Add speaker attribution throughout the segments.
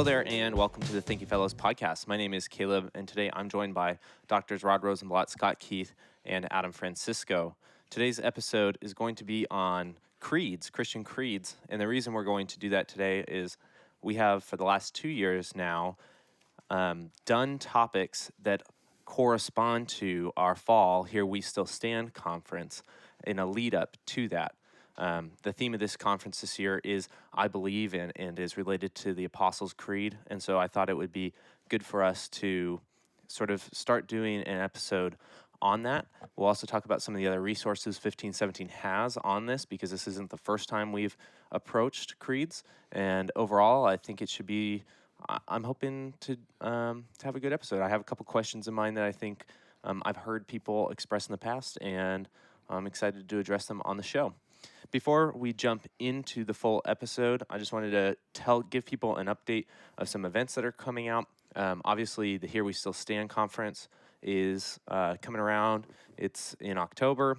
Speaker 1: Hello there, and welcome to the Thank You Fellows podcast. My name is Caleb, and today I'm joined by Drs. Rod Rosenblatt, Scott Keith, and Adam Francisco. Today's episode is going to be on creeds, Christian creeds, and the reason we're going to do that today is we have, for the last 2 years now, done topics that correspond to our fall Here We Still Stand conference in a lead-up to that. The theme of this conference this year is I Believe in, and is related to the Apostles' Creed. And so I thought it would be good for us to sort of start doing an episode on that. We'll also talk about some of the other resources 1517 has on this, because this isn't the first time we've approached creeds. And overall, I think it should be, I'm hoping to have a good episode. I have a couple questions in mind that I think I've heard people express in the past, and I'm excited to address them on the show. Before we jump into the full episode, I just wanted to give people an update of some events that are coming out. Obviously, the Here We Still Stand conference is coming around. It's in October.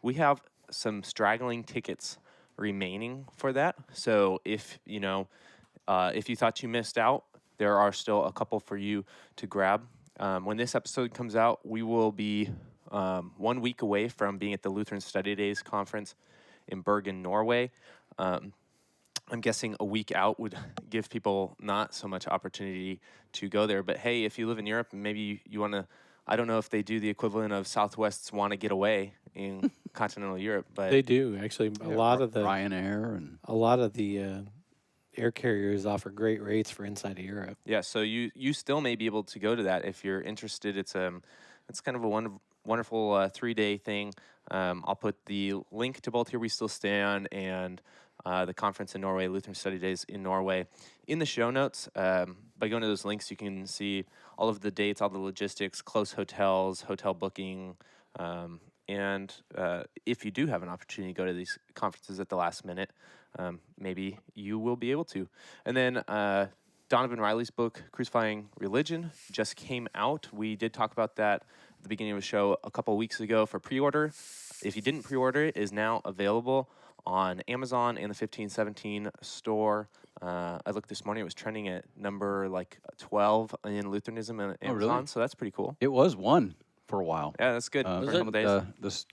Speaker 1: We have some straggling tickets remaining for that. So if you thought you missed out, there are still a couple for you to grab. When this episode comes out, we will be 1 week away from being at the Lutheran Study Days conference in Bergen, Norway. I'm guessing a week out would give people not so much opportunity to go there. But hey, if you live in Europe, maybe you want to, I don't know if they do the equivalent of Southwest's Want to Get Away in continental Europe. But
Speaker 2: they do, actually. A lot of the
Speaker 3: Ryanair and
Speaker 2: a lot of the air carriers offer great rates for inside of Europe.
Speaker 1: Yeah, so you still may be able to go to that if you're interested. It's kind of a wonderful 3-day thing. I'll put the link to both Here We Still Stand and the conference in Norway, Lutheran Study Days in Norway, in the show notes. By going to those links, you can see all of the dates, all the logistics, close hotels, hotel booking, and if you do have an opportunity to go to these conferences at the last minute, maybe you will be able to. And then Donovan Riley's book, Crucifying Religion, just came out. We did talk about that at the beginning of the show a couple weeks ago for pre-order. If you didn't pre-order, it is now available on Amazon and the 1517 store. I looked this morning; it was trending at number 12 in Lutheranism and Amazon.
Speaker 3: really?
Speaker 1: So that's pretty cool.
Speaker 3: it was one for a while.
Speaker 1: Yeah, that's good for a couple days.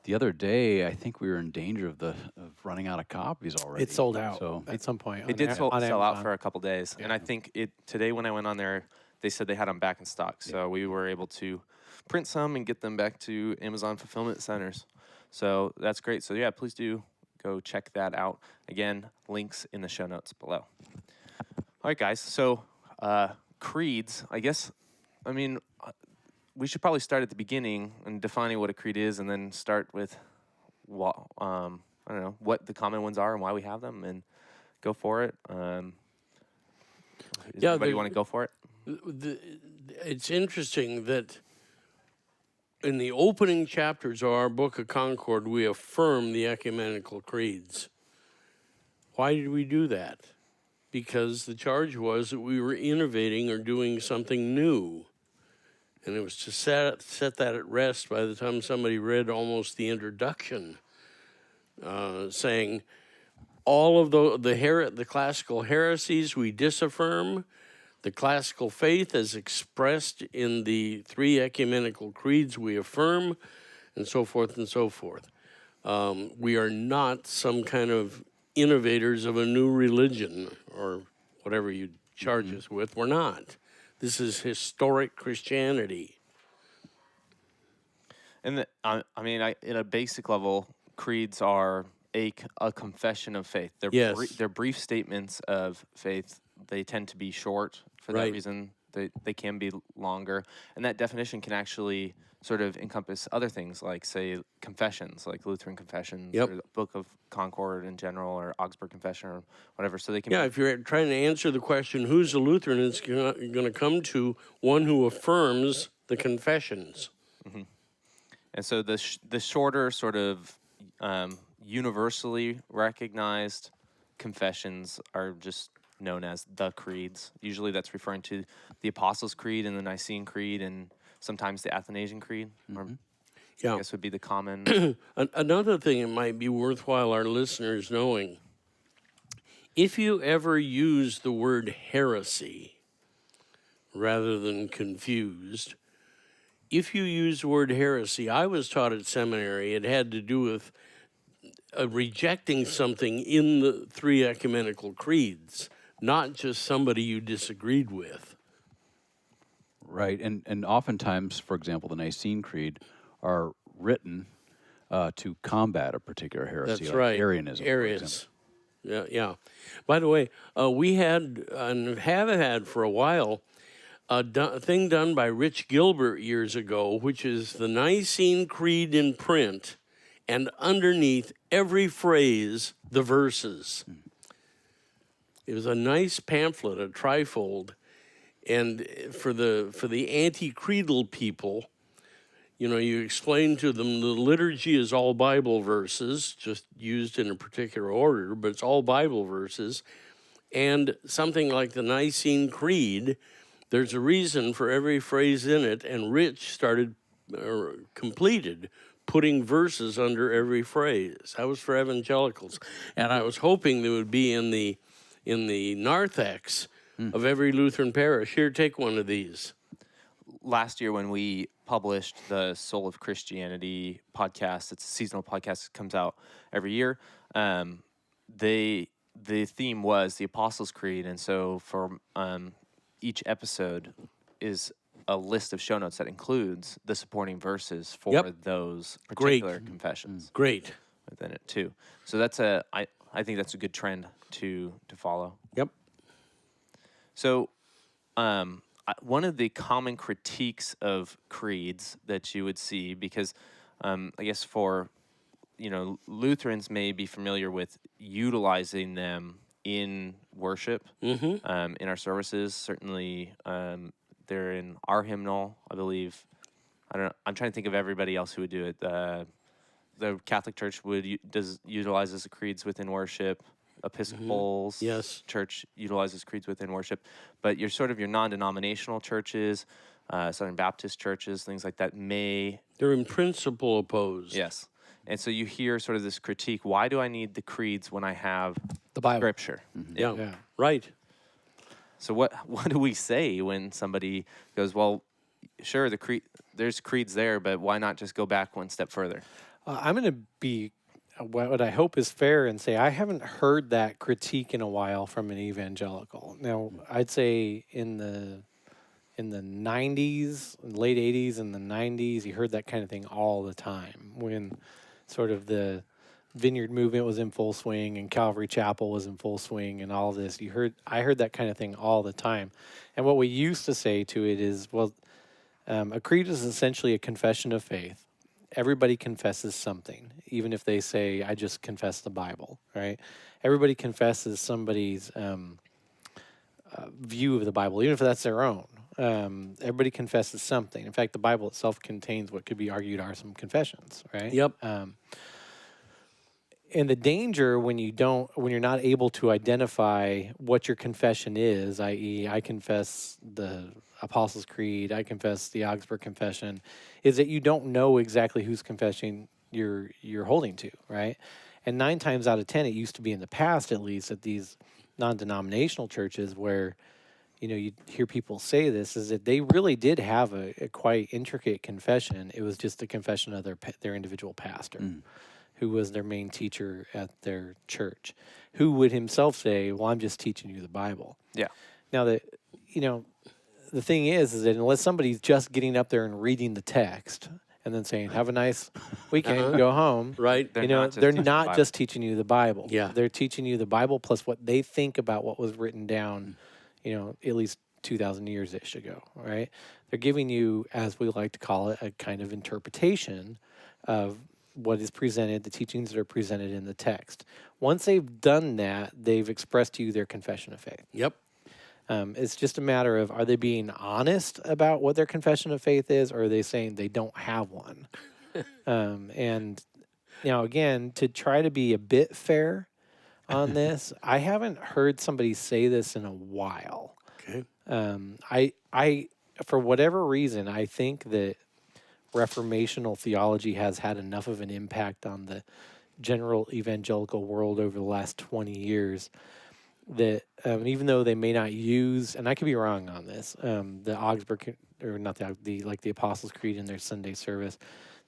Speaker 3: The other day, I think we were in danger of running out of copies already.
Speaker 2: It's sold out
Speaker 3: So
Speaker 2: at some point.
Speaker 1: It did sell out
Speaker 2: Amazon.
Speaker 1: for a couple days, and I think today when I went on there, they said they had them back in stock. So we were able to print some and get them back to Amazon fulfillment centers. So that's great. So yeah, please do go check that out. Again, links in the show notes below. All right, guys. So creeds, I guess, we should probably start at the beginning and defining what a creed is, and then start with what the common ones are and why we have them, and go for it. Does anybody want to go for it?
Speaker 4: It's interesting that in the opening chapters of our Book of Concord, we affirm the ecumenical creeds. Why did we do that? Because the charge was that we were innovating or doing something new. And it was to set that at rest by the time somebody read almost the introduction, saying, all of the classical heresies we disaffirm, the classical faith as expressed in the 3 ecumenical creeds we affirm, and so forth and so forth. We are not some kind of innovators of a new religion or whatever you charge us with. We're not. This is historic Christianity.
Speaker 1: And in a basic level, creeds are a confession of faith. They're brief statements of faith. They tend to be short for that reason. They can be longer, and that definition can actually sort of encompass other things, like, say, confessions, like Lutheran confessions, or the Book of Concord in general, or Augsburg Confession, or whatever. So they can.
Speaker 4: Yeah, if you're trying to answer the question, who's a Lutheran, it's going to come to one who affirms the confessions.
Speaker 1: Mm-hmm. And so the shorter, sort of universally recognized confessions are just known as the creeds. Usually that's referring to the Apostles' Creed and the Nicene Creed, and sometimes the Athanasian Creed, or I guess would be the common.
Speaker 4: Another thing it might be worthwhile our listeners knowing, If you ever use the word heresy rather than confused, if you use the word heresy, I was taught at seminary, it had to do with rejecting something in the three ecumenical creeds, not just somebody you disagreed with.
Speaker 3: Right, and oftentimes, for example, the Nicene Creed are written to combat a particular heresy,
Speaker 4: That's
Speaker 3: like
Speaker 4: right.
Speaker 3: Arianism, for example.
Speaker 4: Arius. Yeah, yeah. By the way, we had and have had for a while a thing done by Rich Gilbert years ago, which is the Nicene Creed in print, and underneath every phrase, the verses. It was a nice pamphlet, a trifold, and for the anti-creedal people, you know, you explain to them the liturgy is all Bible verses, just used in a particular order, but it's all Bible verses. And something like the Nicene Creed, there's a reason for every phrase in it, and Rich started, or completed, putting verses under every phrase. That was for evangelicals. And I was hoping there would be in the narthex of every Lutheran parish. Here, take one of these.
Speaker 1: Last year when we published the Soul of Christianity podcast, it's a seasonal podcast that comes out every year. The theme was the Apostles' Creed, and so for each episode is a list of show notes that includes the supporting verses for those particular confessions
Speaker 4: Great.
Speaker 1: within it too. So that's I think that's a good trend to follow.
Speaker 4: Yep.
Speaker 1: So, one of the common critiques of creeds that you would see, because I guess for Lutherans may be familiar with utilizing them in worship, in our services. Certainly, they're in our hymnal, I believe. I'm trying to think of everybody else who would do it. The Catholic Church utilizes the creeds within worship. Episcopals,
Speaker 4: Yes.
Speaker 1: Church utilizes creeds within worship, but your non-denominational churches, Southern Baptist churches, things like that
Speaker 4: They're in principle opposed.
Speaker 1: yes. And so you hear sort of this critique: why do I need the creeds when I have
Speaker 2: The Bible.
Speaker 1: Scripture?
Speaker 4: Yeah. Right.
Speaker 1: So what do we say when somebody goes, well, sure, there's creeds there, but why not just go back one step further?
Speaker 2: I'm going to be what I hope is fair and say I haven't heard that critique in a while from an evangelical. Now, I'd say in the 90s, late 80s and the 90s, you heard that kind of thing all the time when sort of the Vineyard movement was in full swing and Calvary Chapel was in full swing and all this. I heard that kind of thing all the time. And what we used to say to it is, well, a creed is essentially a confession of faith. Everybody confesses something, even if they say, I just confess the Bible, right? Everybody confesses somebody's view of the Bible, even if that's their own. Everybody confesses something. In fact, the Bible itself contains what could be argued are some confessions, right?
Speaker 4: Yep.
Speaker 2: And the danger when you're not able to identify what your confession is, i.e., I confess the Apostles' Creed, I confess the Augsburg Confession, is that you don't know exactly whose confession you're holding to, right? And 9 times out of 10, it used to be in the past, at least, at these non-denominational churches where, you hear people say this, is that they really did have a quite intricate confession. It was just the confession of their individual pastor, who was their main teacher at their church, who would himself say, well, I'm just teaching you the Bible.
Speaker 1: Yeah.
Speaker 2: Now, the thing is that unless somebody's just getting up there and reading the text and then saying, have a nice weekend, go home.
Speaker 4: Right.
Speaker 2: They're
Speaker 1: They're
Speaker 2: not just teaching you the Bible.
Speaker 4: Yeah.
Speaker 2: They're teaching you the Bible plus what they think about what was written down, at least 2,000 years-ish ago, right? They're giving you, as we like to call it, a kind of interpretation of what is presented, the teachings that are presented in the text. Once they've done that, they've expressed to you their confession of faith.
Speaker 4: Yep.
Speaker 2: It's just a matter of, are they being honest about what their confession of faith is, or are they saying they don't have one? And, again, to try to be a bit fair on this, I haven't heard somebody say this in a while.
Speaker 4: Okay.
Speaker 2: I for whatever reason, I think that Reformational theology has had enough of an impact on the general evangelical world over the last 20 years that even though they may not use, and I could be wrong on this, the Augsburg or not the Apostles' Creed in their Sunday service,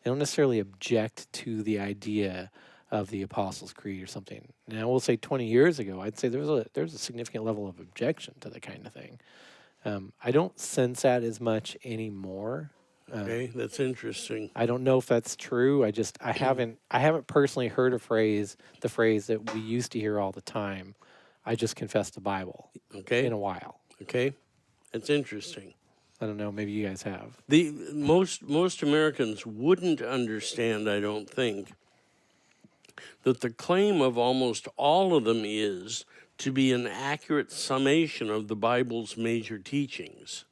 Speaker 2: they don't necessarily object to the idea of the Apostles' Creed or something. Now, we'll say 20 years ago, I'd say there's a significant level of objection to the kind of thing. I don't sense that as much anymore.
Speaker 4: Okay, that's interesting.
Speaker 2: I don't know if that's true. I haven't personally heard the phrase that we used to hear all the time. I just confess the Bible.
Speaker 4: Okay.
Speaker 2: In a while.
Speaker 4: Okay, that's interesting.
Speaker 2: I don't know. Maybe you guys have.
Speaker 4: The most Americans wouldn't understand, I don't think, that the claim of almost all of them is to be an accurate summation of the Bible's major teachings.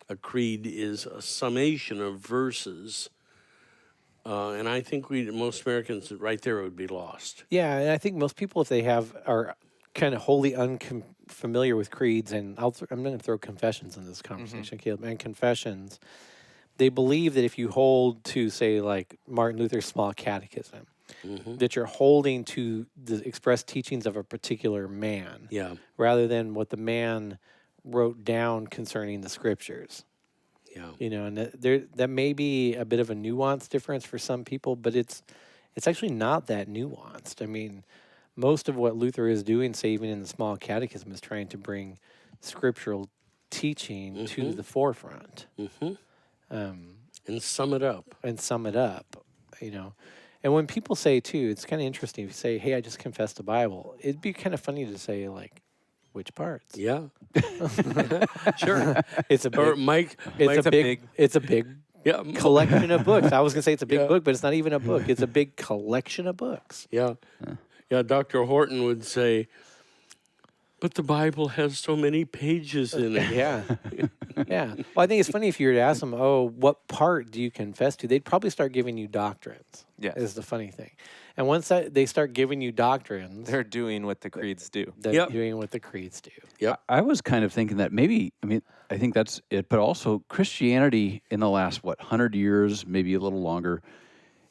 Speaker 4: A creed is a summation of verses, and I think most Americans right there would be lost.
Speaker 2: Yeah, and I think most people, if they are kind of wholly unfamiliar with creeds, and I'm going to throw confessions in this conversation, Caleb, and confessions, they believe that if you hold to, say, like Martin Luther's Small Catechism, that you're holding to the expressed teachings of a particular man, rather than what the man wrote down concerning the Scriptures.
Speaker 4: Yeah,
Speaker 2: and that may be a bit of a nuanced difference for some people, but it's actually not that nuanced. I mean, most of what Luther is doing, say even in the Small Catechism, is trying to bring scriptural teaching to the forefront,
Speaker 4: and sum it up.
Speaker 2: And when people say too, it's kind of interesting. If you say, "Hey, I just confessed the Bible," it'd be kind of funny to say, like, which parts?
Speaker 4: Yeah, sure.
Speaker 2: It's a big,
Speaker 4: Or Mike.
Speaker 2: it's a big collection of books. I was gonna say it's a big
Speaker 4: Yeah.
Speaker 2: book, but it's not even a book. It's a big collection of books.
Speaker 4: Yeah. Dr. Horton would say, but the Bible has so many pages in it.
Speaker 2: Yeah. Yeah. Well, I think it's funny if you were to ask them, "Oh, what part do you confess to?" They'd probably start giving you doctrines.
Speaker 1: Yes.
Speaker 2: Is the funny thing. And once they start giving you doctrines,
Speaker 1: They're doing what the creeds do.
Speaker 2: they're doing what the creeds do.
Speaker 4: Yep.
Speaker 3: I was kind of thinking that maybe, I think that's it, but also Christianity in the last, 100 years, maybe a little longer,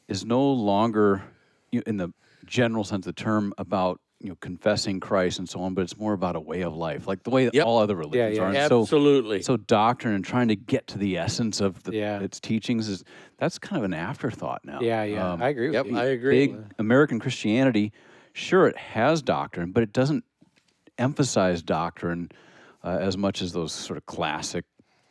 Speaker 3: is no longer, in the general sense of the term, about confessing Christ and so on, but it's more about a way of life, like the way that all other religions are. And
Speaker 4: Absolutely.
Speaker 3: So doctrine and trying to get to the essence of its teachings that's kind of an afterthought now.
Speaker 2: Yeah, I agree with you.
Speaker 4: I agree.
Speaker 3: Big American Christianity, sure, it has doctrine, but it doesn't emphasize doctrine as much as those sort of classic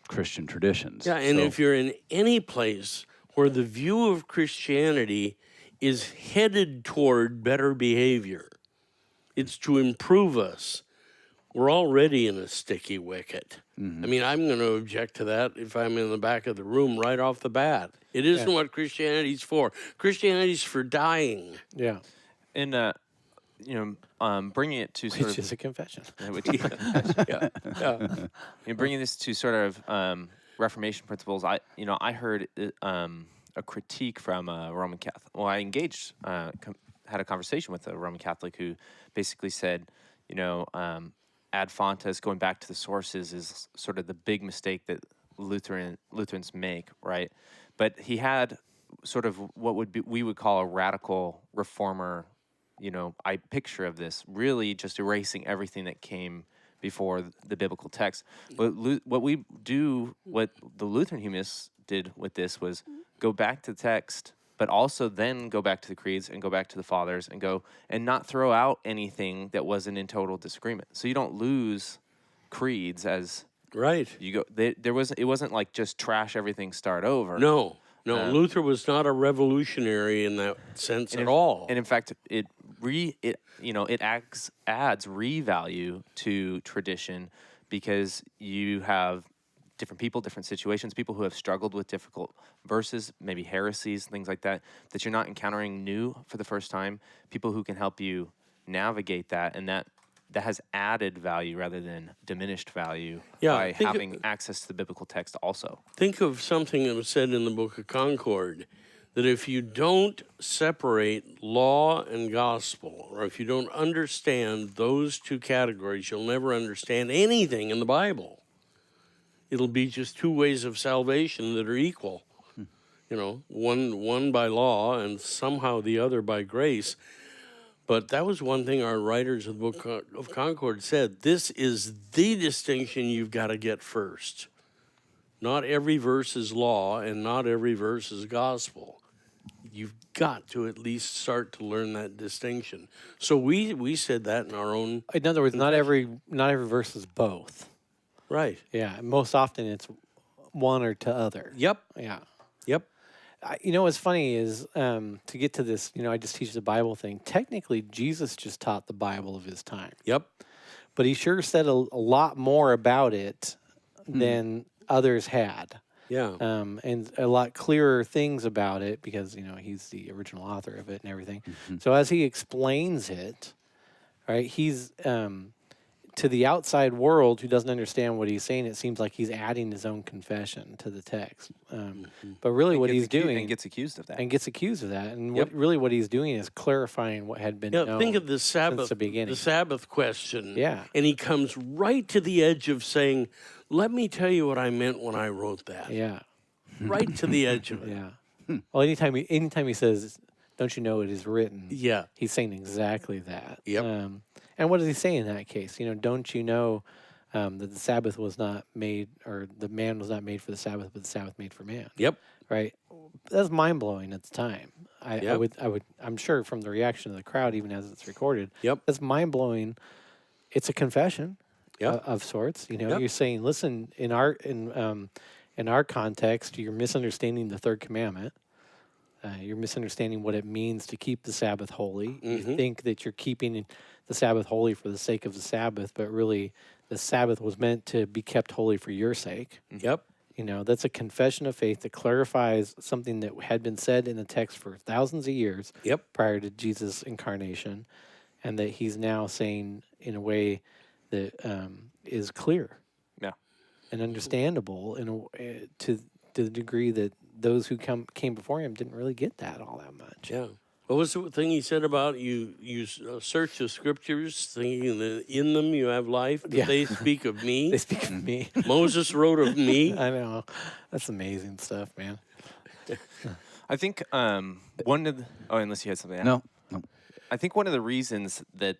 Speaker 3: Christian traditions.
Speaker 4: Yeah, and if you're in any place where the view of Christianity is headed toward better behavior, it's to improve us, we're already in a sticky wicket. I mean, I'm going to object to that if I'm in the back of the room right off the bat. It isn't what Christianity's for. Christianity's for dying.
Speaker 2: Yeah.
Speaker 1: And bringing it to sort
Speaker 2: Which
Speaker 1: of
Speaker 2: is a confession.
Speaker 1: Bringing this to sort of Reformation principles. I heard a critique from a Roman Catholic. Well, I engaged, had a conversation with a Roman Catholic who basically said, ad fontes, going back to the sources, is sort of the big mistake that Lutherans make, right? But he had sort of what we would call a radical reformer, picture of this, really just erasing everything that came before the biblical text. But what the Lutheran humanists did with this was go back to the text, but also then go back to the creeds and go back to the fathers and not throw out anything that wasn't in total disagreement. So you don't lose creeds as
Speaker 4: Right.
Speaker 1: you go. It wasn't like just trash everything, start over.
Speaker 4: No, Luther was not a revolutionary in that sense at all.
Speaker 1: And in fact, it adds revalue to tradition, because you have different people, different situations, people who have struggled with difficult verses, maybe heresies, things like that you're not encountering new for the first time, people who can help you navigate that, and that has added value rather than diminished value by having access to the biblical text also.
Speaker 4: Think of something that was said in the Book of Concord, that if you don't separate law and gospel, or if you don't understand those two categories, you'll never understand anything in the Bible. It'll be just two ways of salvation that are equal. One by law and somehow the other by grace. But that was one thing our writers of the Book of Concord said. This is the distinction you've got to get first. Not every verse is law, and not every verse is gospel. You've got to at least start to learn that distinction. So we said that in our own
Speaker 2: In other words, not every verse is both.
Speaker 4: right.
Speaker 2: Yeah, most often it's one or to other.
Speaker 4: Yep.
Speaker 2: Yeah.
Speaker 4: Yep.
Speaker 2: What's funny is to get to this, I just teach the Bible thing. Technically, Jesus just taught the Bible of his time,
Speaker 4: Yep.
Speaker 2: but he sure said a lot more about it than others had.
Speaker 4: Yeah.
Speaker 2: And a lot clearer things about it because, he's the original author of it and everything. So as he explains it, right, he's to the outside world who doesn't understand what he's saying, it seems like he's adding his own confession to the text. But really what he's doing...
Speaker 1: And gets accused of that.
Speaker 2: And gets accused of that. And
Speaker 4: Yep.
Speaker 2: what he's doing is clarifying what had been known
Speaker 4: Think of the Sabbath,
Speaker 2: since the beginning.
Speaker 4: the Sabbath question.
Speaker 2: Yeah.
Speaker 4: And he comes right to the edge of saying, let me tell you what I meant when I wrote that.
Speaker 2: Yeah.
Speaker 4: Right to the edge of it.
Speaker 2: Yeah. Well, anytime he says, don't you know it is written,
Speaker 4: Yeah.
Speaker 2: he's saying exactly that.
Speaker 4: Yep.
Speaker 2: And what does he say in that case? Don't you know that the Sabbath was not made, or the man was not made for the Sabbath, but the Sabbath made for man?
Speaker 4: Yep.
Speaker 2: Right. That's mind blowing at the time.
Speaker 4: Yep.
Speaker 2: I'm sure from the reaction of the crowd, even as it's recorded.
Speaker 4: Yep.
Speaker 2: That's mind blowing. It's a confession.
Speaker 4: Yep.
Speaker 2: Of sorts.
Speaker 4: Yep.
Speaker 2: You're saying, listen, in our context, you're misunderstanding the third commandment. You're misunderstanding what it means to keep the Sabbath holy. You think that you're keeping the Sabbath holy for the sake of the Sabbath, but really the Sabbath was meant to be kept holy for your sake.
Speaker 4: Yep.
Speaker 2: That's a confession of faith that clarifies something that had been said in the text for thousands of years
Speaker 4: Yep.
Speaker 2: prior to Jesus' incarnation, and that he's now saying in a way that is clear, and understandable to the degree that those who came before him didn't really get that all that much.
Speaker 4: Yeah. What was the thing he said about you search the scriptures, thinking that in them you have life, but
Speaker 2: Yeah.
Speaker 4: they speak of me?
Speaker 2: They speak of me.
Speaker 4: Moses wrote of me.
Speaker 2: I know. That's amazing stuff, man.
Speaker 1: I think one of the, unless you had something.
Speaker 3: No.
Speaker 1: I think one of the reasons that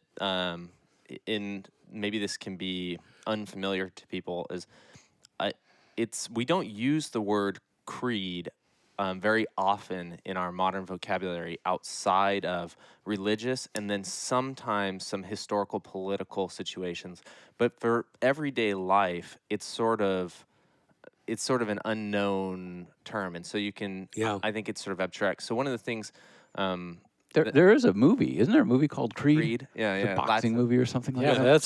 Speaker 1: in maybe this can be unfamiliar to people is we don't use the word creed very often in our modern vocabulary outside of religious and then sometimes some historical political situations. But for everyday life, it's sort of an unknown term, and so you can.
Speaker 4: Yeah.
Speaker 1: I think it's sort of abstract. So one of the things.
Speaker 3: There is a movie, isn't there? A movie called Creed.
Speaker 1: Creed, yeah,
Speaker 3: It's
Speaker 1: yeah,
Speaker 3: a boxing movie or something like
Speaker 2: Yeah,
Speaker 3: that.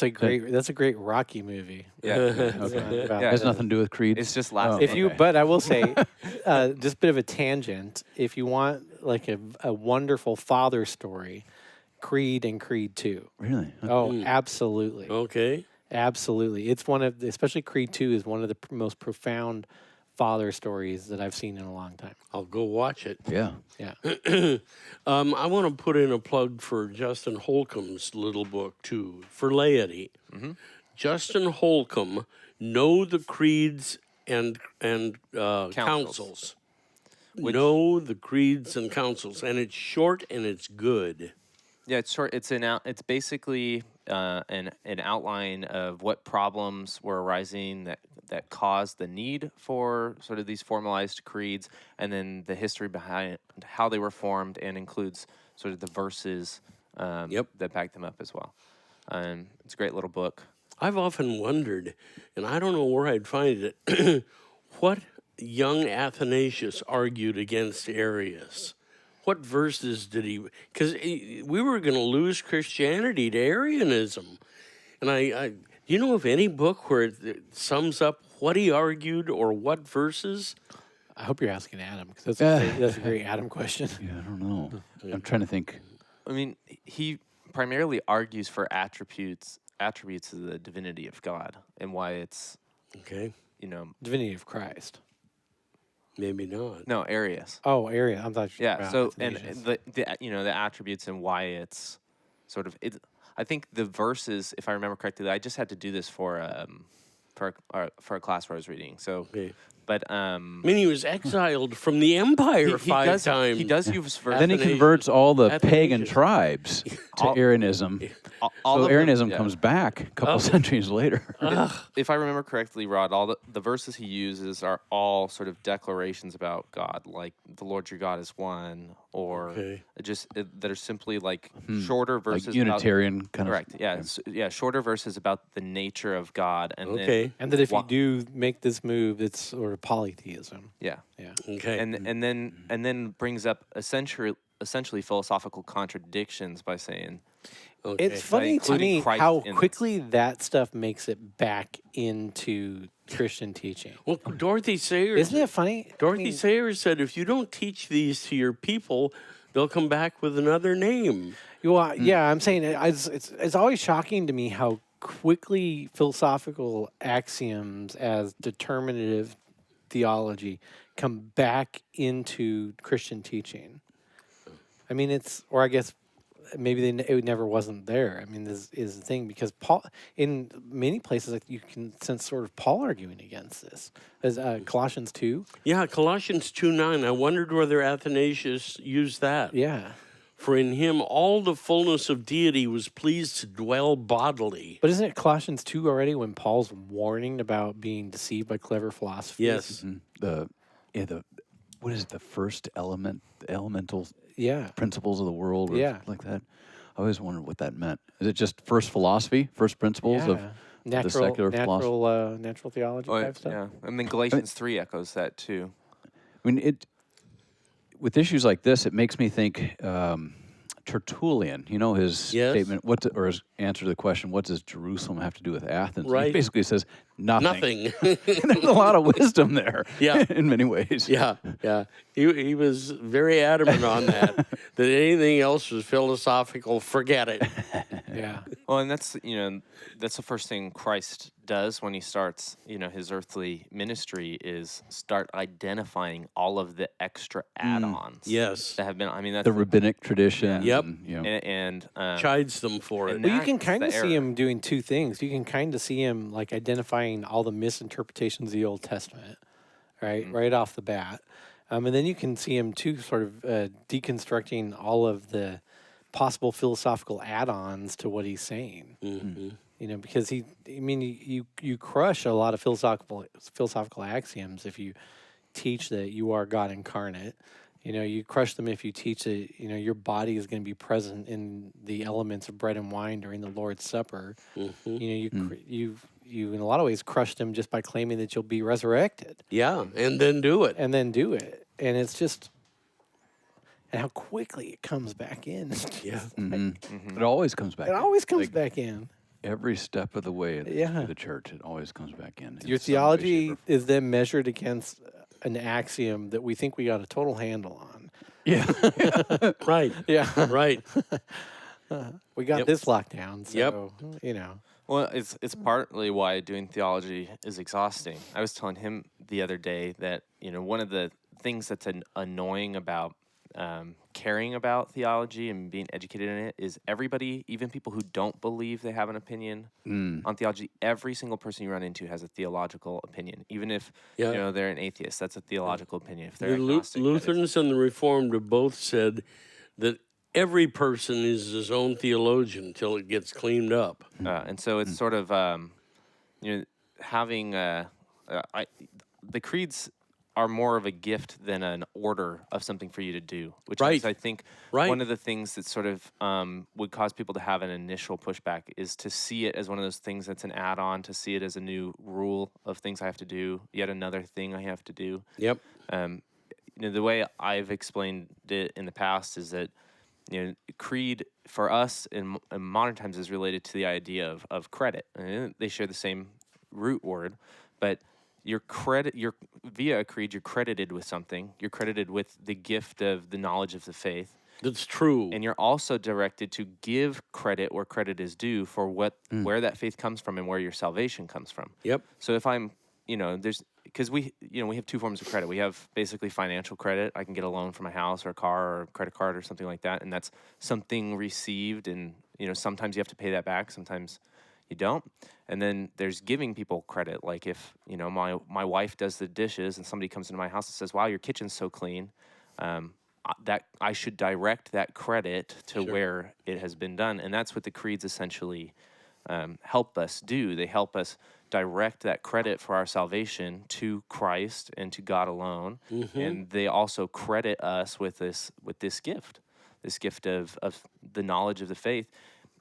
Speaker 2: that's a great Rocky movie.
Speaker 1: Yeah,
Speaker 2: It's not about-
Speaker 1: Yeah.
Speaker 3: Has nothing to do with Creed.
Speaker 1: it's just last.
Speaker 2: If you,
Speaker 1: anyway.
Speaker 2: but I will say, just a bit of a tangent. If you want like a wonderful father story, Creed and Creed 2.
Speaker 3: Really?
Speaker 2: Oh, absolutely,
Speaker 4: Okay.
Speaker 2: absolutely. It's one of, especially Creed 2 is one of the most profound father stories that I've seen in a long time.
Speaker 4: I'll go watch it.
Speaker 3: Yeah.
Speaker 2: Yeah.
Speaker 4: I want to put in a plug for Justin Holcomb's little book, too, for laity. Justin Holcomb, Know the Creeds and Councils. Know the Creeds and Councils. And it's short and it's good.
Speaker 1: Yeah, it's short. It's basically an outline of what problems were arising that caused the need for sort of these formalized creeds, and then the history behind how they were formed, and includes sort of the verses that back them up as well. It's a great little book.
Speaker 4: I've often wondered, and I don't know where I'd find it, what young Athanasius argued against Arius. What verses did he? Because we were going to lose Christianity to Arianism. And do you know of any book where it sums up what he argued or what verses?
Speaker 2: I hope you're asking Adam because that's a great Adam question.
Speaker 3: Yeah, I don't know. I'm trying to think.
Speaker 1: I mean, he primarily argues for attributes of the divinity of God and why it's,
Speaker 4: Okay,
Speaker 2: Divinity of Christ.
Speaker 4: maybe not.
Speaker 1: no, Arius.
Speaker 2: Oh, area. I'm not sure.
Speaker 1: Yeah.
Speaker 2: about
Speaker 1: So and
Speaker 2: Athanasius.
Speaker 1: the attributes and why it's sort of it. I think the verses, if I remember correctly, I just had to do this for for a class where I was reading. So,
Speaker 4: Okay.
Speaker 1: but
Speaker 4: I mean, he was exiled from the empire five times.
Speaker 1: He does use verses.
Speaker 3: Then he
Speaker 4: Athanasius-
Speaker 3: converts all the pagan
Speaker 4: Athanasius.
Speaker 3: tribes to
Speaker 1: All-
Speaker 3: Arianism.
Speaker 1: all
Speaker 3: So
Speaker 1: of them-
Speaker 3: Arianism
Speaker 1: yeah.
Speaker 3: comes back a couple centuries later.
Speaker 1: If I remember correctly, Rod, all the verses he uses are all sort of declarations about God, like the Lord your God is one, or
Speaker 4: Okay.
Speaker 1: that are simply like shorter verses.
Speaker 3: Like Unitarian kind
Speaker 1: Correct.
Speaker 3: of.
Speaker 1: Yeah. Shorter verses about the nature of God, and
Speaker 4: Okay.
Speaker 1: then,
Speaker 2: And that if you
Speaker 1: Wha-
Speaker 2: do make this move, it's sort of polytheism.
Speaker 1: yeah,
Speaker 2: Yeah.
Speaker 4: Okay.
Speaker 1: and then brings up essentially philosophical contradictions by saying,
Speaker 4: Okay.
Speaker 2: It's funny to
Speaker 1: including
Speaker 2: me
Speaker 1: Christ
Speaker 2: how
Speaker 1: in this.
Speaker 2: quickly that stuff makes it back into Christian teaching.
Speaker 4: Well, Dorothy Sayers.
Speaker 2: Isn't it funny?
Speaker 4: Dorothy Sayers said, if you don't teach these to your people, they'll come back with another name.
Speaker 2: Well, yeah, I'm saying it's always shocking to me how quickly philosophical axioms as determinative theology come back into Christian teaching. I mean, or I guess maybe it never wasn't there. I mean, this is the thing, because Paul, in many places, like, you can sense sort of Paul arguing against this, as Colossians 2.
Speaker 4: Yeah, Colossians 2:9. I wondered whether Athanasius used that.
Speaker 2: Yeah.
Speaker 4: For in him all the fullness of deity was pleased to dwell bodily.
Speaker 2: But isn't it Colossians 2 already, when Paul's warning about being deceived by clever philosophies?
Speaker 4: Yes.
Speaker 3: What is it, the first element, the elemental
Speaker 2: Yeah.
Speaker 3: principles of the world, or
Speaker 2: Yeah.
Speaker 3: something like that? I always wondered what that meant. Is it just first philosophy, first principles of the secular philosophy?
Speaker 2: Natural theology
Speaker 1: oh,
Speaker 2: type stuff?
Speaker 1: yeah, and then Galatians 3 echoes that too.
Speaker 3: I mean, with issues like this, it makes me think Tertullian. You know his
Speaker 4: Yes.
Speaker 3: statement, or his answer to the question, "What does Jerusalem have to do with Athens?"
Speaker 4: Right.
Speaker 3: He basically says nothing.
Speaker 4: Nothing.
Speaker 3: There's a lot of wisdom there.
Speaker 4: Yeah.
Speaker 3: in many ways.
Speaker 4: Yeah, yeah. He was very adamant on that, that anything else was philosophical, forget it.
Speaker 2: Yeah.
Speaker 1: Well, and that's the first thing Christ does when he starts his earthly ministry, is start identifying all of the extra add-ons.
Speaker 4: Yes.
Speaker 1: that have been. I mean, that's
Speaker 3: The rabbinic tradition.
Speaker 4: Yep.
Speaker 1: and
Speaker 4: Chides them for it.
Speaker 1: And
Speaker 2: Well, you can
Speaker 1: that's
Speaker 2: kind
Speaker 1: the
Speaker 2: of see
Speaker 1: error.
Speaker 2: him doing two things. You can kind of see him like identifying all the misinterpretations of the Old Testament, right, right off the bat, and then you can see him too, sort of deconstructing all of the possible philosophical add-ons to what he's saying.
Speaker 4: Mm-hmm.
Speaker 2: Because you crush a lot of philosophical axioms if you teach that you are God incarnate. You crush them if you teach that your body is going to be present in the elements of bread and wine during the Lord's Supper.
Speaker 4: Mm-hmm.
Speaker 2: You in a lot of ways crush them just by claiming that you'll be resurrected,
Speaker 4: Yeah, and then do it.
Speaker 2: and then do it. And it's just, and how quickly it comes back in.
Speaker 4: Yeah.
Speaker 3: It always comes back.
Speaker 2: It always comes
Speaker 3: Like,
Speaker 2: back in.
Speaker 3: every step of the way of
Speaker 2: Yeah.
Speaker 3: the church. It always comes back in.
Speaker 2: Your
Speaker 3: some way,
Speaker 2: theology
Speaker 3: shape,
Speaker 2: is then measured against an axiom that we think we got a total handle on.
Speaker 3: yeah.
Speaker 4: Right.
Speaker 2: Yeah.
Speaker 4: Right.
Speaker 2: We got
Speaker 4: Yep.
Speaker 2: this lockdown. So,
Speaker 4: Yep.
Speaker 1: Well, it's partly why doing theology is exhausting. I was telling him the other day that one of the things that's annoying about caring about theology and being educated in it is everybody, even people who don't believe they have an opinion on theology, every single person you run into has a theological opinion, even if
Speaker 4: Yeah.
Speaker 1: they're an atheist. That's a theological opinion. If they're
Speaker 4: The
Speaker 1: agnostic, that is.
Speaker 4: Lutherans and the Reformed have both said that every person is his own theologian until it gets cleaned up.
Speaker 1: And so it's sort of having the creeds are more of a gift than an order of something for you to do, which
Speaker 4: Right.
Speaker 1: is, I think,
Speaker 4: Right.
Speaker 1: one of the things that sort of would cause people to have an initial pushback is to see it as one of those things that's an add-on, to see it as a new rule of things I have to do, yet another thing I have to do.
Speaker 4: Yep.
Speaker 1: The way I've explained it in the past is that creed for us in modern times is related to the idea of credit. And they share the same root word, but you're via a creed, you're credited with something. You're credited with the gift of the knowledge of the faith.
Speaker 4: That's true.
Speaker 1: And you're also directed to give credit where credit is due for where that faith comes from and where your salvation comes from.
Speaker 4: Yep.
Speaker 1: So if I'm, because we have two forms of credit. We have basically financial credit. I can get a loan for my house or a car or a credit card or something like that, and that's something received. And sometimes you have to pay that back. Sometimes you don't. And then there's giving people credit. Like if, my wife does the dishes and somebody comes into my house and says, wow, your kitchen's so clean, that I should direct that credit to where it has been done. And that's what the creeds essentially help us do. They help us direct that credit for our salvation to Christ and to God alone. And they also credit us with this gift of the knowledge of the faith.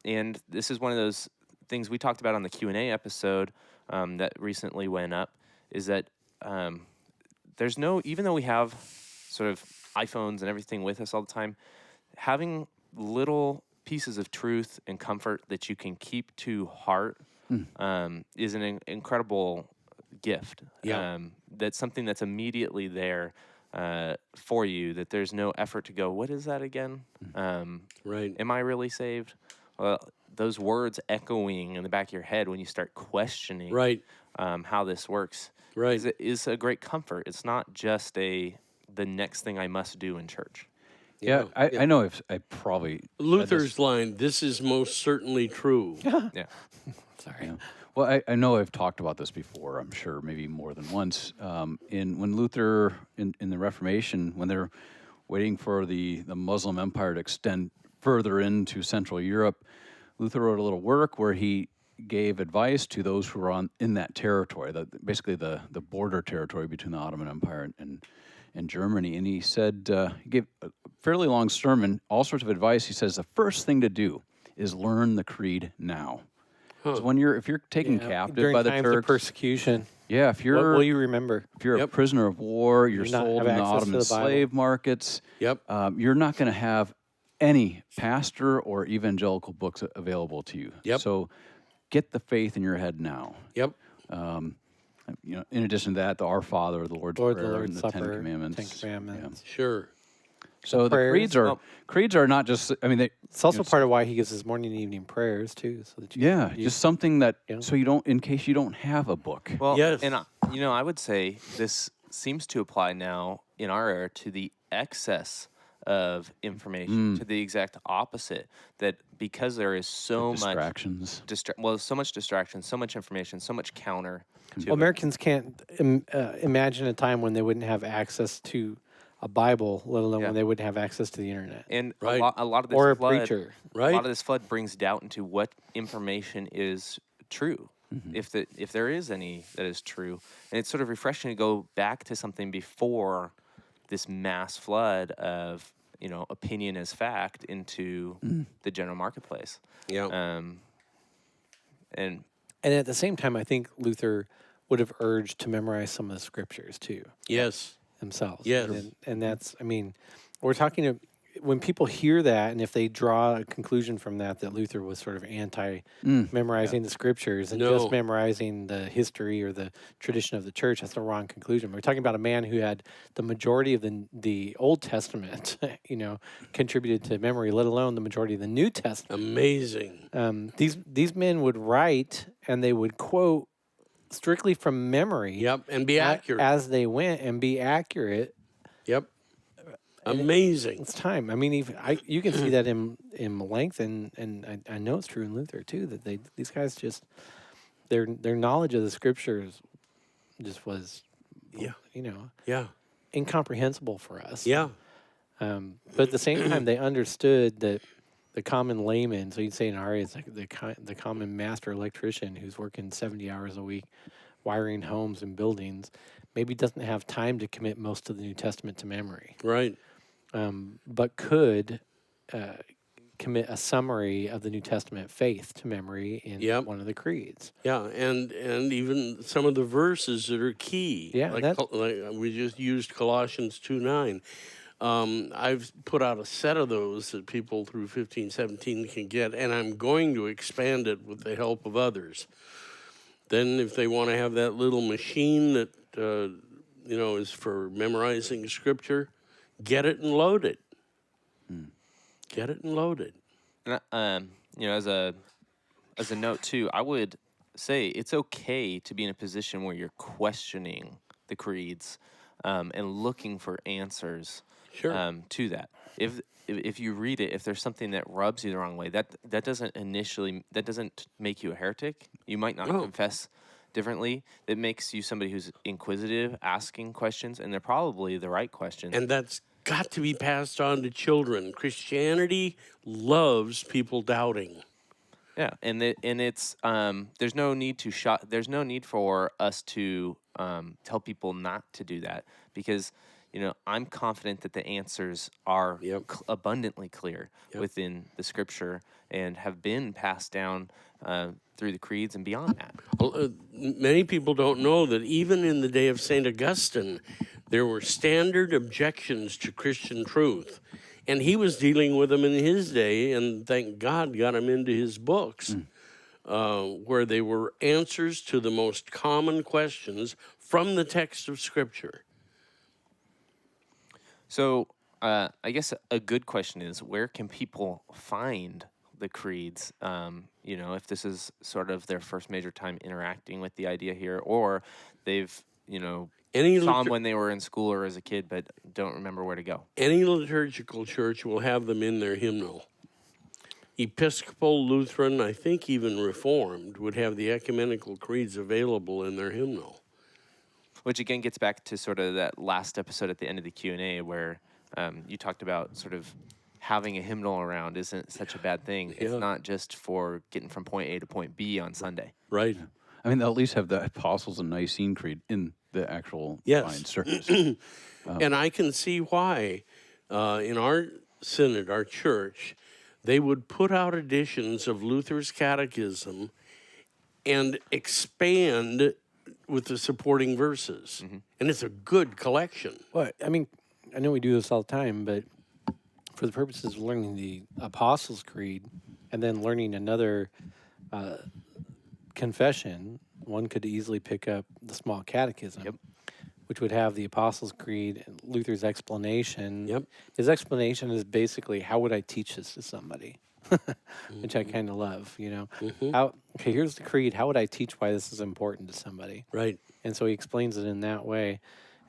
Speaker 1: And this is one of those things we talked about on the Q&A episode that recently went up, is that there's no, even though we have sort of iPhones and everything with us all the time, having little pieces of truth and comfort that you can keep to heart is an incredible gift.
Speaker 4: Yeah.
Speaker 1: That's something that's immediately there for you, that there's no effort to go, what is that again?
Speaker 4: Right.
Speaker 1: Am I really saved? Well, those words echoing in the back of your head when you start questioning
Speaker 4: Right.
Speaker 1: How this works
Speaker 4: Right.
Speaker 1: is a great comfort. It's not just the next thing I must do in church.
Speaker 3: Yeah, I know I probably said this.
Speaker 4: Luther's line, "This is most certainly true."
Speaker 1: Yeah.
Speaker 2: Sorry.
Speaker 3: Yeah. Well, I know I've talked about this before, I'm sure, maybe more than once. When Luther, in the Reformation, when they're waiting for the Muslim empire to extend further into Central Europe, Luther wrote a little work where he gave advice to those who were in that territory, basically the border territory between the Ottoman Empire and Germany. And he said, he gave a fairly long sermon, all sorts of advice. He says, the first thing to do is learn the creed now. So if you're taken captive
Speaker 2: During
Speaker 3: by the
Speaker 2: times of
Speaker 3: Turks,
Speaker 2: persecution,
Speaker 3: yeah, if
Speaker 2: what
Speaker 3: you're
Speaker 2: will you remember?
Speaker 3: if you're a prisoner of war, you're
Speaker 2: You not
Speaker 3: sold
Speaker 2: have
Speaker 3: in the
Speaker 2: access to
Speaker 3: Ottoman
Speaker 2: the Bible.
Speaker 3: slave markets.
Speaker 4: Yep.
Speaker 3: You're not going to have any pastor or evangelical books available to you.
Speaker 4: Yep.
Speaker 3: So get the faith in your head now.
Speaker 4: Yep.
Speaker 3: In addition to that, the Our Father, the Lord's
Speaker 2: Lord, the
Speaker 3: Prayer,
Speaker 2: Lord's
Speaker 3: and the
Speaker 2: Supper,
Speaker 3: Ten Commandments.
Speaker 2: Ten Commandments.
Speaker 4: Sure.
Speaker 3: So the
Speaker 2: prayers.
Speaker 3: creeds are not just. I mean,
Speaker 2: It's also part of why he gives his morning and evening prayers too, so that
Speaker 3: just something that
Speaker 2: Yeah.
Speaker 3: so you don't, in case you don't have a book.
Speaker 1: Well,
Speaker 4: Yes.
Speaker 1: and I would say this seems to apply now in our era to the excess of information, to the exact opposite. That because there is so much
Speaker 3: Distractions.
Speaker 1: so much distraction, so much information, so much counter to
Speaker 2: Well, Americans can't imagine a time when they wouldn't have access to a Bible, let alone
Speaker 1: Yeah.
Speaker 2: when they wouldn't have access to the internet
Speaker 1: and
Speaker 4: Right.
Speaker 1: a lot of this
Speaker 2: or a
Speaker 1: flood,
Speaker 2: preacher.
Speaker 1: A
Speaker 4: Right.
Speaker 1: lot of this flood brings doubt into what information is true, if there is any that is true. And it's sort of refreshing to go back to something before this mass flood of opinion as fact into the general marketplace.
Speaker 4: Yeah.
Speaker 1: And
Speaker 2: And at the same time, I think Luther would have urged to memorize some of the scriptures too
Speaker 4: Yes.
Speaker 2: themselves.
Speaker 4: Yes.
Speaker 2: And that's, I mean, we're talking when people hear that, and if they draw a conclusion from that Luther was sort of anti-memorizing the scriptures and
Speaker 4: No.
Speaker 2: just memorizing the history or the tradition of the church, that's the wrong conclusion. We're talking about a man who had the majority of the Old Testament, contributed to memory, let alone the majority of the New Testament.
Speaker 4: Amazing.
Speaker 2: These men would write and they would quote strictly from memory.
Speaker 4: Yep. And be accurate.
Speaker 2: as they went and be accurate.
Speaker 4: Yep. Amazing.
Speaker 2: It's time. I mean, you can see that in Melanchthon, and I know it's true in Luther too. That these guys just their knowledge of the scriptures just was,
Speaker 4: Yeah. Yeah.
Speaker 2: incomprehensible for us.
Speaker 4: Yeah.
Speaker 2: But at the same time, they understood that the common layman, so you'd say in our area, it's like the common master electrician who's working 70 hours a week, wiring homes and buildings, maybe doesn't have time to commit most of the New Testament to memory.
Speaker 4: Right.
Speaker 2: But could commit a summary of the New Testament faith to memory in
Speaker 4: Yep.
Speaker 2: one of the creeds.
Speaker 4: Yeah, and even some of the verses that are key.
Speaker 2: Yeah,
Speaker 4: like we just used Colossians 2:9. I've put out a set of those that people through 1517 can get, and I'm going to expand it with the help of others. Then if they want to have that little machine that is for memorizing scripture, get it and load it. Get it and load it.
Speaker 1: And, as a note too, I would say it's okay to be in a position where you're questioning the creeds and looking for answers
Speaker 4: Sure.
Speaker 1: to that. if you read it, if there's something that rubs you the wrong way, that doesn't make you a heretic. You might not
Speaker 4: Oh.
Speaker 1: confess differently. It makes you somebody who's inquisitive, asking questions, and they're probably the right questions.
Speaker 4: And that's got to be passed on to children. Christianity loves people doubting.
Speaker 1: Yeah, and it's there's no need to there's no need for us to tell people not to do that, because I'm confident that the answers are
Speaker 4: Yep.
Speaker 1: abundantly clear within the Scripture and have been passed down through the creeds and beyond that.
Speaker 4: Many people don't know that even in the day of St. Augustine, there were standard objections to Christian truth. And he was dealing with them in his day, and thank God got them into his books, where they were answers to the most common questions from the text of Scripture.
Speaker 1: So I guess a good question is, where can people find the creeds? If this is sort of their first major time interacting with the idea here, or they've saw them when they were in school or as a kid, but don't remember where to go.
Speaker 4: Any liturgical church will have them in their hymnal. Episcopal, Lutheran, I think even Reformed, would have the ecumenical creeds available in their hymnal.
Speaker 1: Which again gets back to sort of that last episode at the end of the Q&A where you talked about sort of having a hymnal around isn't such a bad thing.
Speaker 4: Yeah.
Speaker 1: It's not just for getting from point A to point B on Sunday.
Speaker 4: Right.
Speaker 3: I mean, they'll at least have the Apostles' and Nicene Creed in the actual
Speaker 4: Yes.
Speaker 3: fine service.
Speaker 4: And I can see why in our synod, our church, they would put out editions of Luther's Catechism and expand with the supporting verses. And it's a good collection.
Speaker 2: Well, I mean, I know we do this all the time, but for the purposes of learning the Apostles' Creed and then learning another confession, one could easily pick up the Small Catechism, which would have the Apostles' Creed and Luther's explanation.
Speaker 4: Yep.
Speaker 2: His explanation is basically, how would I teach this to somebody? Which I kind of love, Okay, here's the creed. How would I teach why this is important to somebody?
Speaker 4: Right.
Speaker 2: And so he explains it in that way.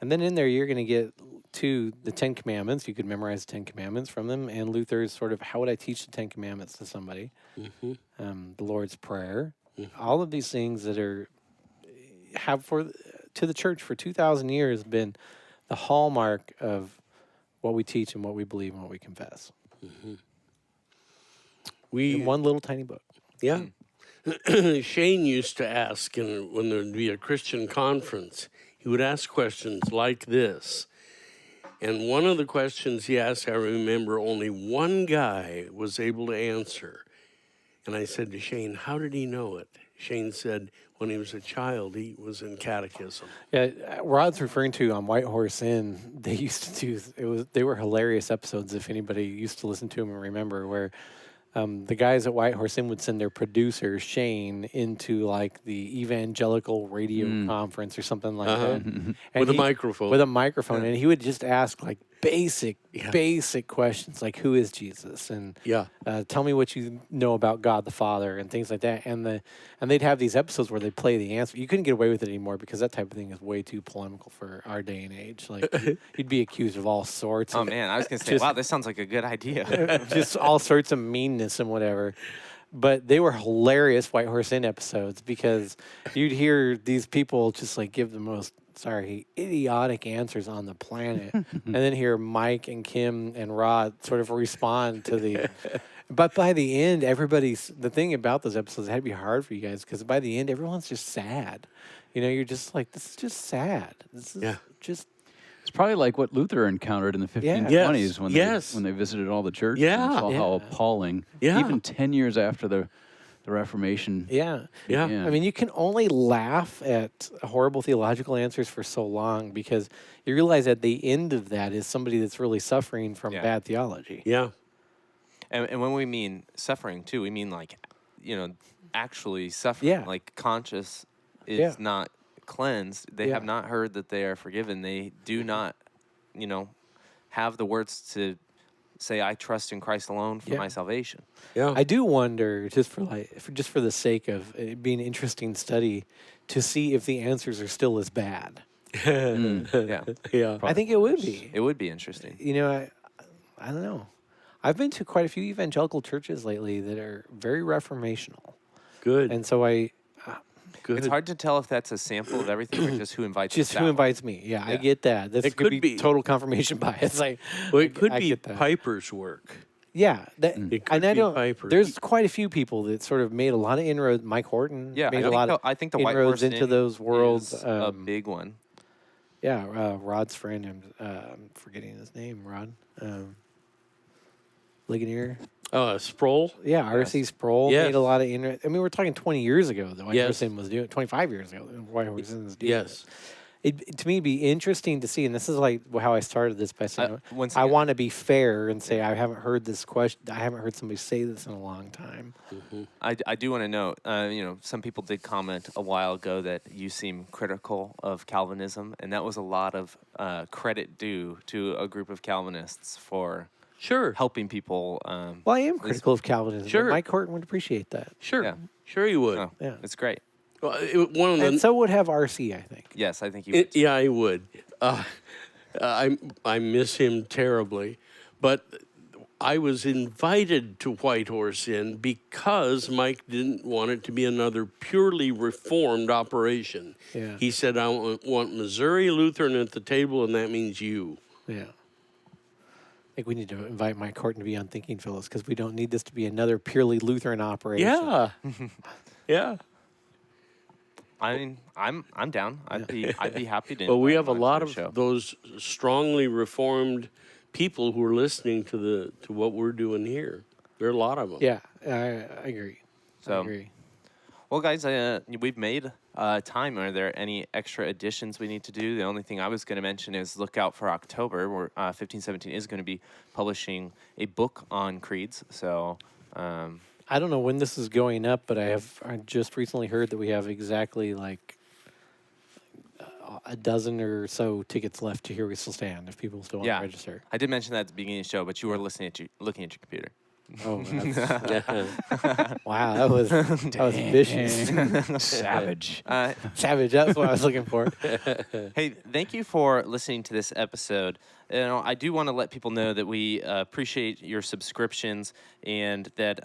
Speaker 2: And then in there, you're going to get to the 10 Commandments. You could memorize the 10 Commandments from them. And Luther's sort of, how would I teach the 10 Commandments to somebody? The Lord's Prayer. All of these things that to the church for 2,000 years been the hallmark of what we teach and what we believe and what we confess. In one little tiny book.
Speaker 4: Yeah. Shane used to ask when there would be a Christian conference, he would ask questions like this. And one of the questions he asked, I remember only one guy was able to answer. And I said to Shane, how did he know it? Shane said, when he was a child, he was in catechism.
Speaker 2: Yeah, Rod's referring to on White Horse Inn, they used to do, they were hilarious episodes if anybody used to listen to them and remember, where the guys at White Horse Inn would send their producer, Shane, into like the evangelical radio conference or something like that. And
Speaker 4: With a microphone.
Speaker 2: With a microphone. And he would just ask like basic questions like, who is Jesus? And tell me what you know about God the Father and things like that. And they'd have these episodes where they play the answer. You couldn't get away with it anymore because that type of thing is way too polemical for our day and age. Like you'd be accused of all sorts.
Speaker 1: Oh man, I was gonna say, wow, this sounds like a good idea.
Speaker 2: Just all sorts of meanness and whatever. But they were hilarious White Horse Inn episodes because you'd hear these people just like give the most idiotic answers on the planet. And then hear Mike and Kim and Rod sort of respond to the... But by the end, the thing about those episodes, it had to be hard for you guys because by the end, everyone's just sad. You're just like, this is just sad. This is just...
Speaker 3: It's probably like what Luther encountered in the 1520s when they visited all the churches and saw how appalling, even 10 years after the Reformation.
Speaker 2: Yeah. I mean, you can only laugh at horrible theological answers for so long because you realize at the end of that is somebody that's really suffering from bad theology.
Speaker 4: Yeah.
Speaker 1: And when we mean suffering, too, we mean like, actually suffering.
Speaker 2: Yeah.
Speaker 1: Like conscious is not cleansed. They have not heard that they are forgiven. They do not, have the words to say, I trust in Christ alone for my salvation.
Speaker 4: Yeah.
Speaker 2: I do wonder, just for the sake of it being an interesting study, to see if the answers are still as bad.
Speaker 1: Yeah.
Speaker 2: I think it would be.
Speaker 1: It would be interesting.
Speaker 2: I don't know. I've been to quite a few evangelical churches lately that are very reformational,
Speaker 4: Good.
Speaker 2: and so I
Speaker 4: Good.
Speaker 1: It's hard to tell if that's a sample of everything or just who invites
Speaker 2: just
Speaker 1: us
Speaker 2: who
Speaker 1: out.
Speaker 2: invites me. Yeah, I
Speaker 1: Yeah.
Speaker 2: get that. This
Speaker 4: It
Speaker 2: could
Speaker 4: could
Speaker 2: be
Speaker 4: be-
Speaker 2: total confirmation bias. Like,
Speaker 4: Well, it could
Speaker 2: I
Speaker 4: be
Speaker 2: get that.
Speaker 4: Piper's work.
Speaker 2: Yeah, that,
Speaker 4: It could
Speaker 2: and I
Speaker 4: be
Speaker 2: don't.
Speaker 4: Piper.
Speaker 2: There's quite a few people that sort of made a lot of inroads. Mike Horton
Speaker 1: Yeah,
Speaker 2: made a lot of
Speaker 1: I think the White
Speaker 2: inroads
Speaker 1: Horse
Speaker 2: into
Speaker 1: Inn
Speaker 2: those worlds.
Speaker 1: is a big one.
Speaker 2: Yeah, Rod's friend. I'm forgetting his name. Rod, Ligonier.
Speaker 4: Sproul.
Speaker 2: Yeah, R.C. Sproul
Speaker 4: Yes.
Speaker 2: made a lot of inroads. I mean, we're talking 20 years ago. The White
Speaker 4: Yes.
Speaker 2: Horse Inn was doing 25 years ago. The White Horse Inn was doing
Speaker 4: Yes.
Speaker 2: It, to me, be interesting to see, and this is like how I started this by saying,
Speaker 1: once
Speaker 2: I
Speaker 1: again-
Speaker 2: want to be fair and say I haven't heard this question. I haven't heard somebody say this in a long time.
Speaker 1: I do want to note, some people did comment a while ago that you seem critical of Calvinism, and that was a lot of credit due to a group of Calvinists for
Speaker 4: Sure.
Speaker 1: helping people.
Speaker 2: Well, I am critical of Calvinism.
Speaker 4: Sure.
Speaker 2: But Mike Horton would appreciate that,
Speaker 4: Sure.
Speaker 1: Yeah.
Speaker 4: Sure, you would.
Speaker 1: Oh,
Speaker 2: Yeah.
Speaker 1: it's great.
Speaker 4: Well, one of the
Speaker 2: and so would have R.C. I think.
Speaker 1: Yes, I think you would.
Speaker 4: Yeah, I would. I miss him terribly, but I was invited to White Horse Inn because Mike didn't want it to be another purely reformed operation.
Speaker 2: Yeah.
Speaker 4: He said, "I want Missouri Lutheran at the table, and that means you."
Speaker 2: Yeah. I think we need to invite Mike Horton to be on Thinking Fellows because we don't need this to be another purely Lutheran operation.
Speaker 4: Yeah. Yeah.
Speaker 1: I mean, I'm down. I'd be happy to.
Speaker 4: But we
Speaker 1: invite
Speaker 4: have a
Speaker 1: him
Speaker 4: lot
Speaker 1: onto the
Speaker 4: of
Speaker 1: show.
Speaker 4: those strongly reformed people who are listening to what we're doing here. There are a lot of them.
Speaker 2: Yeah, I agree. I
Speaker 1: So-
Speaker 2: agree.
Speaker 1: Well, guys, we've made time. Are there any extra additions we need to do? The only thing I was going to mention is look out for October, where 1517 is going to be publishing a book on creeds. So,
Speaker 2: I don't know when this is going up, but I just recently heard that we have exactly like a dozen or so tickets left to Here We Still Stand if people still want
Speaker 1: Yeah.
Speaker 2: to register.
Speaker 1: I did mention that at the beginning of the show, but you were looking at your computer.
Speaker 2: Oh, wow, that was vicious,
Speaker 3: Savage.
Speaker 2: savage. That's what I was looking for.
Speaker 1: Hey, thank you for listening to this episode. I do want to let people know that we appreciate your subscriptions and that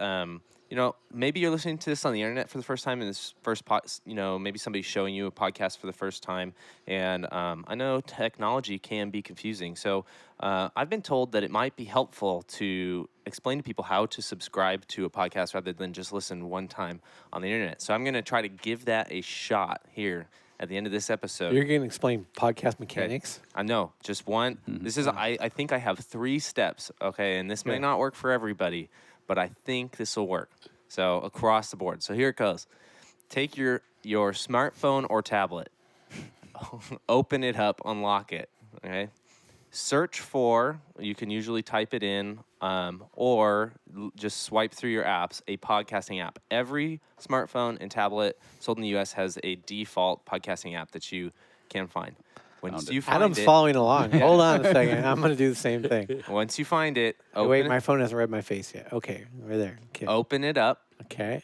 Speaker 1: maybe you're listening to this on the internet for the first time, and this first maybe somebody's showing you a podcast for the first time. And I know technology can be confusing, so I've been told that it might be helpful to explain to people how to subscribe to a podcast rather than just listen one time on the internet. So I'm going to try to give that a shot here at the end of this episode.
Speaker 2: You're going to explain podcast mechanics.
Speaker 1: I know, just one. This is, I think I have 3 steps, okay? And this may not work for everybody, but I think this will work. So across the board. So here it goes. Take your smartphone or tablet, open it up, unlock it, okay? Search for, you can usually type it in, or just swipe through your apps, a podcasting app. Every smartphone and tablet sold in the U.S. has a default podcasting app that you can find. Once you find
Speaker 2: Adam's
Speaker 1: it,
Speaker 2: following along. Hold on a second. I'm going to do the same thing.
Speaker 1: once you find it,
Speaker 2: Oh,
Speaker 1: open,
Speaker 2: wait, my phone hasn't read my face yet. Okay, right there. Okay.
Speaker 1: open it up,
Speaker 2: Okay.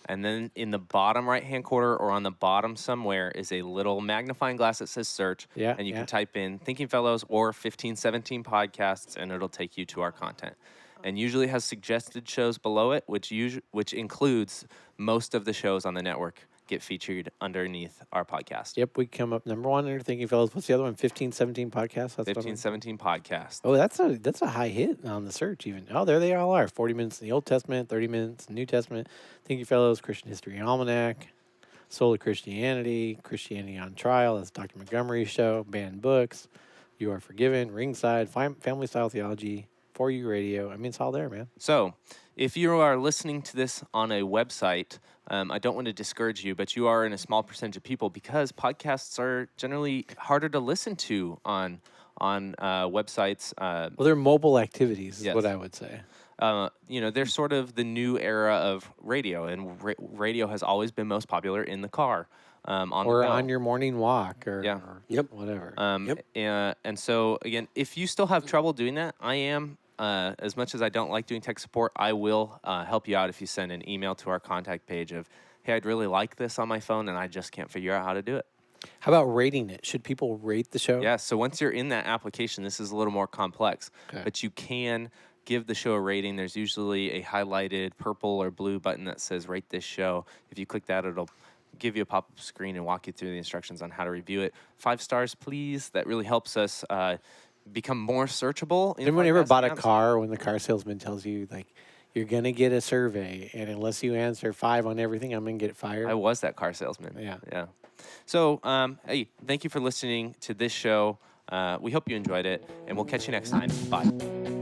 Speaker 1: and then in the bottom right-hand corner or on the bottom somewhere is a little magnifying glass that says search.
Speaker 2: Yeah,
Speaker 1: And you
Speaker 2: yeah.
Speaker 1: can type in Thinking Fellows or 1517 podcasts, and it'll take you to our content. And usually has suggested shows below it, which includes most of the shows on the network get featured underneath our podcast.
Speaker 2: Yep, we come up number 1 under Thinking Fellows. What's the other one? 1517 podcast. That's what I'm-
Speaker 1: 1517 podcast.
Speaker 2: Oh, that's a high hit on the search even. Oh, there they all are. 40 minutes in the Old Testament, 30 minutes in the New Testament. Thinking Fellows, Christian History Almanac, Soul of Christianity, Christianity on Trial. That's Dr. Montgomery's show. Banned Books, You Are Forgiven, Ringside, Family Style Theology, For You Radio. I mean, it's all there, man.
Speaker 1: So, if you are listening to this on a website, I don't want to discourage you, but you are in a small percentage of people because podcasts are generally harder to listen to on websites.
Speaker 2: Well, they're mobile activities, is
Speaker 1: Yes.
Speaker 2: what I would say.
Speaker 1: They're sort of the new era of radio, and radio has always been most popular in the car, on
Speaker 2: Or
Speaker 1: the go.
Speaker 2: on your morning walk or,
Speaker 1: Yeah.
Speaker 2: or
Speaker 4: Yep.
Speaker 2: whatever.
Speaker 1: And so, again, if you still have trouble doing that, I am, as much as I don't like doing tech support, I will help you out if you send an email to our contact page of, hey, I'd really like this on my phone, and I just can't figure out how to do it.
Speaker 2: How about rating it? Should people rate the show?
Speaker 1: Yeah, so once you're in that application, this is a little more complex,
Speaker 2: Okay.
Speaker 1: but you can give the show a rating. There's usually a highlighted purple or blue button that says rate this show. If you click that, it'll give you a pop-up screen and walk you through the instructions on how to review it. 5 stars, please. That really helps us become more searchable. In
Speaker 2: Anyone ever bought a
Speaker 1: podcasting apps.
Speaker 2: car when the car salesman tells you, like, you're going to get a survey, and unless you answer 5 on everything, I'm going to get fired?
Speaker 1: I was that car salesman.
Speaker 2: Yeah.
Speaker 1: Yeah. So, hey, thank you for listening to this show. We hope you enjoyed it, and we'll catch you next time. Bye.